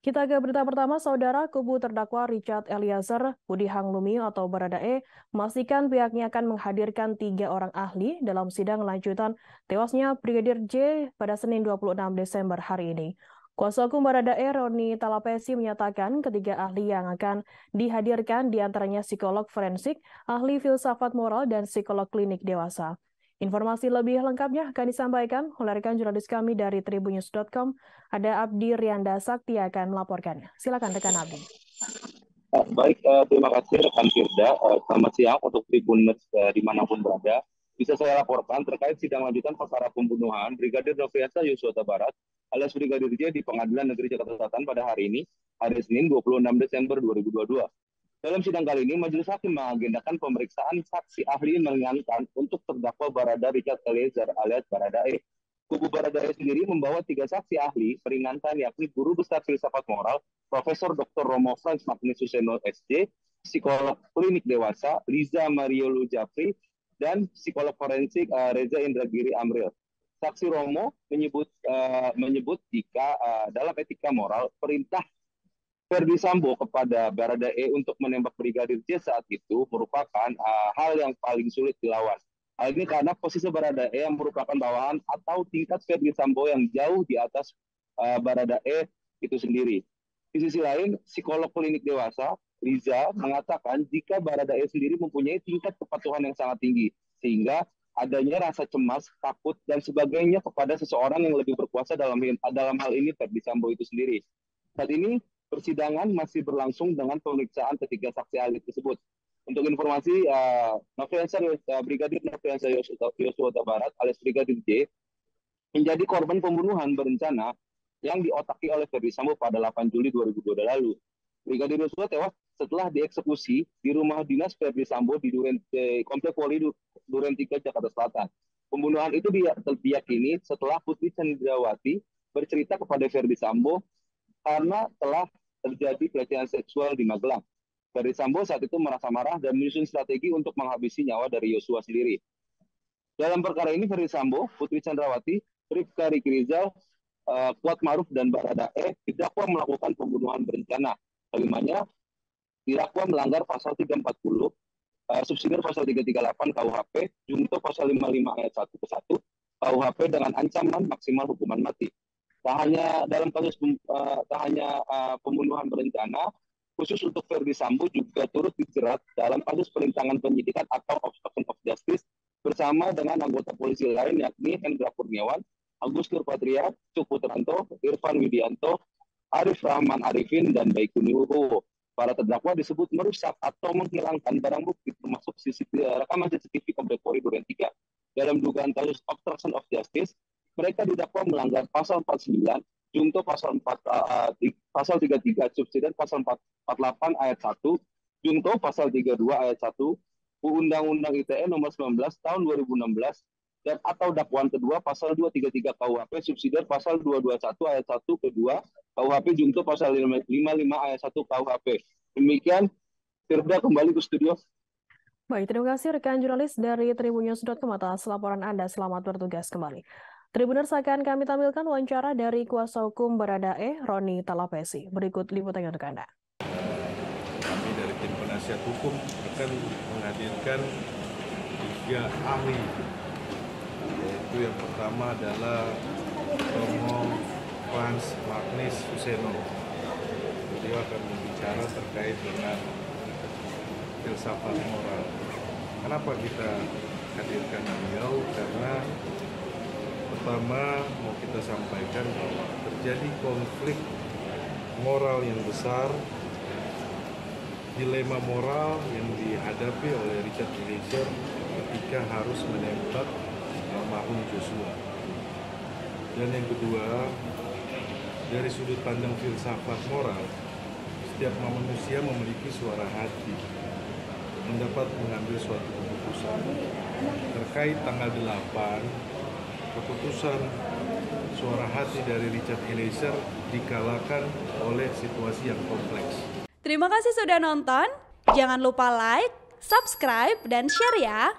Kita ke berita pertama, Saudara. Kubu terdakwa Richard Eliezer Pudihang Lumiu atau Baradae memastikan pihaknya akan menghadirkan 3 orang ahli dalam sidang lanjutan tewasnya Brigadir J pada Senin 26 Desember hari ini. Kuasa hukum Baradae Roni Talapesi menyatakan ketiga ahli yang akan dihadirkan diantaranya psikolog forensik, ahli filsafat moral, dan psikolog klinik dewasa. Informasi lebih lengkapnya akan disampaikan oleh rekan jurnalis kami dari tribunnews.com. Ada Abdi Rianda Sakti akan melaporkannya. Silakan rekan Abdi. Baik, terima kasih rekan Firda. Selamat siang untuk Tribunnews dimanapun berada. Bisa saya laporkan terkait sidang lanjutan perkara pembunuhan Brigadir Nofriansah Yosua Huta Barat alias Brigadir J di Pengadilan Negeri Jakarta Selatan pada hari ini, hari Senin 26 Desember 2022. Dalam sidang kali ini, Majelis Hakim mengagendakan pemeriksaan saksi ahli meringankan untuk terdakwa Barada Richard Eliezer alias Baradae. Kubu Baradae sendiri membawa 3 saksi ahli peringankan, yakni Guru Besar Filsafat Moral Profesor Dr. Romo Frans Magnis Suseno SJ, psikolog klinik dewasa Liza Mariolu Jafri, dan psikolog forensik Reza Indragiri Amril. Saksi Romo menyebut jika dalam etika moral perintah Ferdi Sambo kepada Baradae untuk menembak Brigadir J saat itu merupakan hal yang paling sulit dilawan. Hal ini karena posisi Baradae yang merupakan bawahan atau tingkat Ferdi Sambo yang jauh di atas Baradae itu sendiri. Di sisi lain, psikolog klinik dewasa Riza mengatakan jika Baradae sendiri mempunyai tingkat kepatuhan yang sangat tinggi, sehingga adanya rasa cemas, takut, dan sebagainya kepada seseorang yang lebih berkuasa dalam hal ini Ferdi Sambo itu sendiri. Saat ini persidangan masih berlangsung dengan pemeriksaan ketiga saksi ahli tersebut. Untuk informasi, Brigadir Nofriansah Yosua Huta Barat alias Brigadir J menjadi korban pembunuhan berencana yang diotakkan oleh Ferdi Sambo pada 8 Juli 2022 lalu. Brigadir Yosua tewas setelah dieksekusi di rumah dinas Ferdi Sambo di Komplek Poli Duren 3, Jakarta Selatan. Pembunuhan itu diyakini setelah Putri Candrawati bercerita kepada Ferdi Sambo karena telah terjadi pelecehan seksual di Magelang. Ferdi Sambo saat itu merasa marah dan menyusun strategi untuk menghabisi nyawa dari Yosua sendiri. Dalam perkara ini, Ferdi Sambo, Putri Candrawati, Bribka Riki Rizal, Kuat Maruf, dan Baradae didakwa melakukan pembunuhan berencana. Kelimanya didakwa melanggar pasal 340, subsidiar pasal 338 KUHP, junto pasal 55 ayat 1 ke 1 KUHP dengan ancaman maksimal hukuman mati. Tak hanya dalam kasus pembunuhan berencana, khusus untuk Ferdi Sambo juga turut dijerat dalam kasus perintangan penyidikan atau obstruction of justice bersama dengan anggota polisi lain yakni Hendra Kurniawan, Agus Nurpatria, Cuk Putranto, Irfan Widianto, Arif Rahman Arifin, dan Baikuni Wibowo. Para terdakwa disebut merusak atau menghilangkan barang bukti termasuk rekaman CCTV Komplek Poli Duren 3. Dalam dugaan kasus obstruction of justice, mereka didakwa melanggar pasal 49, junto pasal 33, subsidiar pasal 48 ayat 1, junto pasal 32 ayat 1, Undang-Undang ITE nomor 19 tahun 2016, dan atau dakwaan kedua pasal 233 KUHP, subsidiar pasal 221 ayat 1 kedua KUHP, junto pasal 55 ayat 1 KUHP. Demikian, Firda kembali ke studio. Baik, terima kasih rekan jurnalis dari tribunnews.com atas laporan Anda. Selamat bertugas kembali. Tribuners akan kami tampilkan wawancara dari kuasa hukum Baradae, Roni Talapesi. Berikut liputannya untuk Anda. Kami dari tim penasihat hukum akan menghadirkan 3 ahli, yaitu yang pertama adalah Romo Frans Magnis Suseno. Beliau akan berbicara terkait dengan filsafat moral. Kenapa kita hadirkan beliau? Karena pertama mau kita sampaikan bahwa terjadi konflik moral yang besar, dilema moral yang dihadapi oleh Richard Eliezer ketika harus menembak almarhum Joshua. Dan yang kedua, dari sudut pandang filsafat moral, setiap manusia memiliki suara hati mendapat mengambil suatu keputusan. Terkait tanggal 8, keputusan suara hati dari Richard Eliezer dikalahkan oleh situasi yang kompleks. Terima kasih sudah nonton. Jangan lupa like, subscribe, dan share ya.